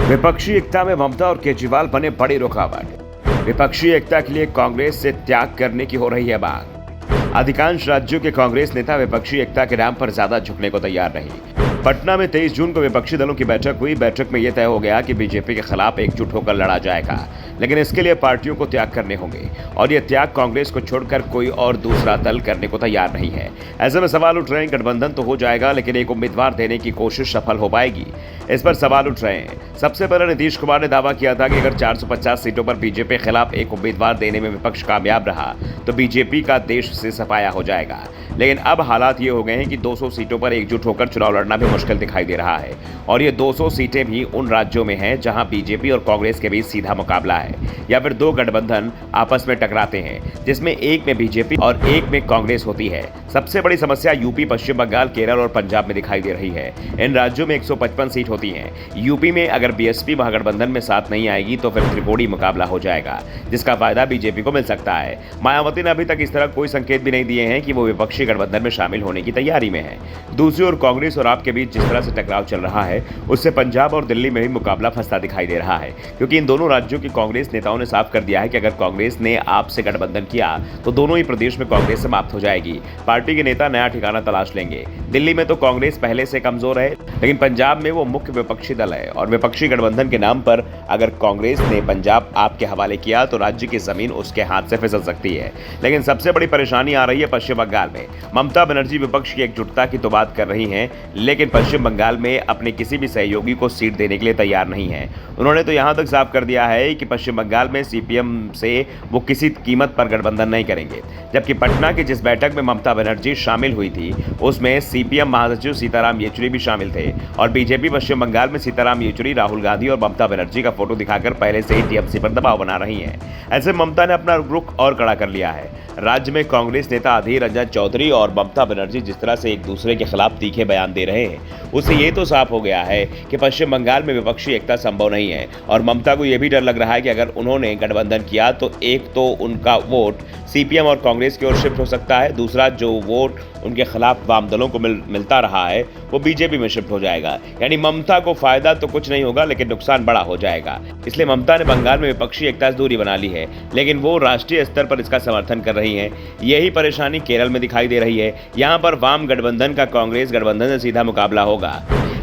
विपक्षी एकता में ममता और केजरीवाल बने बड़ी रुकावट। विपक्षी एकता के लिए कांग्रेस से त्याग करने की हो रही है बात। अधिकांश राज्यों के कांग्रेस नेता विपक्षी एकता के नाम पर ज्यादा झुकने को तैयार नहीं। पटना में 23 जून को विपक्षी दलों की बैठक हुई। बैठक में यह तय हो गया कि बीजेपी के खिलाफ एकजुट होकर लड़ा जाएगा, लेकिन इसके लिए पार्टियों को त्याग करने होंगे और यह त्याग कांग्रेस को छोड़कर कोई और दूसरा दल करने को तैयार नहीं है। ऐसे में सवाल उठ रहे हैं, गठबंधन तो हो जाएगा लेकिन एक उम्मीदवार देने की कोशिश सफल हो पाएगी? इस पर सवाल उठ रहे हैं। सबसे पहले नीतीश कुमार ने दावा किया था कि अगर 450 सीटों पर बीजेपी के खिलाफ एक उम्मीदवार देने में विपक्ष कामयाब रहा तो बीजेपी का देश से सफाया हो जाएगा। लेकिन अब हालात ये हो गए हैं कि 200 सीटों पर एकजुट होकर चुनाव लड़ना भी मुश्किल दिखाई दे रहा है और ये 200 सीटें भी उन राज्यों में हैं जहां बीजेपी और कांग्रेस के बीच सीधा मुकाबला है या फिर दो गठबंधन आपस में टकराते हैं, जिसमें एक में बीजेपी और एक में कांग्रेस होती है। सबसे बड़ी समस्या यूपी, पश्चिम बंगाल, केरल और पंजाब में दिखाई दे रही है। इन राज्यों में 155 सीट होती हैं। यूपी में अगर बीएसपी महागठबंधन में साथ नहीं आएगी तो फिर त्रिकोणीय मुकाबला हो जाएगा, जिसका फायदा बीजेपी को मिल सकता है। मायावती ने अभी तक इस तरह कोई संकेत भी नहीं दिए हैं कि वो विपक्षी गठबंधन में शामिल होने की तैयारी में है। दूसरी ओर कांग्रेस और आप के बीच जिस तरह से टकराव चल रहा है उससे पंजाब और दिल्ली में भी मुकाबला फंसता दिखाई दे रहा है, क्योंकि इन दोनों राज्यों के कांग्रेस नेताओं ने साफ कर दिया है कि अगर कांग्रेस ने आप से गठबंधन किया तो दोनों ही प्रदेश में कांग्रेस समाप्त हो जाएगी। पार्टी के नेता नया ठिकाना तलाश लेंगे। दिल्ली में तो कांग्रेस पहले से कमजोर है, लेकिन पंजाब में वो मुख्य विपक्षी दल है और विपक्षी गठबंधन के नाम पर अगर कांग्रेस ने पंजाब आपके हवाले किया तो राज्य की जमीन उसके हाथ से फिसल सकती है। लेकिन सबसे बड़ी परेशानी आ रही है पश्चिम बंगाल में। ममता बनर्जी विपक्ष की एकजुटता की तो बात कर रही हैं, लेकिन पश्चिम बंगाल में अपने किसी भी सहयोगी को सीट देने के लिए तैयार नहीं है। उन्होंने तो यहां तक साफ कर दिया है कि पश्चिम बंगाल में सीपीएम से वो किसी कीमत पर गठबंधन नहीं करेंगे। जबकि पटना की जिस बैठक में ममता बनर्जी शामिल हुई थी उसमें सीपीएम महासचिव सीताराम येचुरी भी शामिल थे और बीजेपी पश्चिम बंगाल में सीताराम येचुरी, राहुल गांधी और ममता बनर्जी का फोटो दिखाकर पहले से ही टीएमसी पर दबाव बना रही हैं। ऐसे ममता ने अपना रुख और कड़ा कर लिया है। राज्य में कांग्रेस नेता अधीर रंजन चौधरी और ममता बनर्जी जिस तरह से एक दूसरे के खिलाफ तीखे बयान दे रहे हैं उससे ये तो साफ हो गया है कि पश्चिम बंगाल में विपक्षी एकता संभव नहीं है और ममता को यह भी डर लग रहा है कि अगर उन्होंने गठबंधन किया तो एक तो उनका वोट सीपीएम और कांग्रेस की ओर शिफ्ट हो सकता है, दूसरा जो वोट उनके खिलाफ वाम दलों को मिलता रहा है वो बीजेपी में शिफ्ट हो जाएगा। यानी ममता को फायदा तो कुछ नहीं होगा लेकिन नुकसान बड़ा हो जाएगा। इसलिए ममता ने बंगाल में विपक्षी एकता से दूरी बना ली है, लेकिन वो राष्ट्रीय स्तर पर इसका समर्थन कर रही हैं। यही परेशानी केरल में दिखाई दे रही है। यहाँ पर वाम गठबंधन का कांग्रेस गठबंधन से सीधा मुकाबला होगा।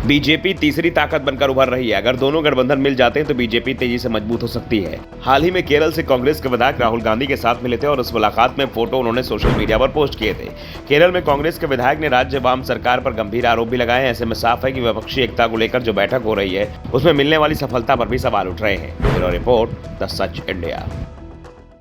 बीजेपी तीसरी ताकत बनकर उभर रही है। अगर दोनों गठबंधन मिल जाते हैं तो बीजेपी तेजी से मजबूत हो सकती है। हाल ही में केरल से कांग्रेस के विधायक राहुल गांधी के साथ मिले थे और उस मुलाकात में फोटो उन्होंने सोशल मीडिया पर पोस्ट किए थे। केरल में कांग्रेस के विधायक ने राज्य वाम सरकार पर गंभीर आरोप भी लगाए। ऐसे में साफ है कि विपक्षी एकता को लेकर जो बैठक हो रही है उसमें मिलने वाली सफलता पर भी सवाल उठ रहे हैं। Bureau report, the such India.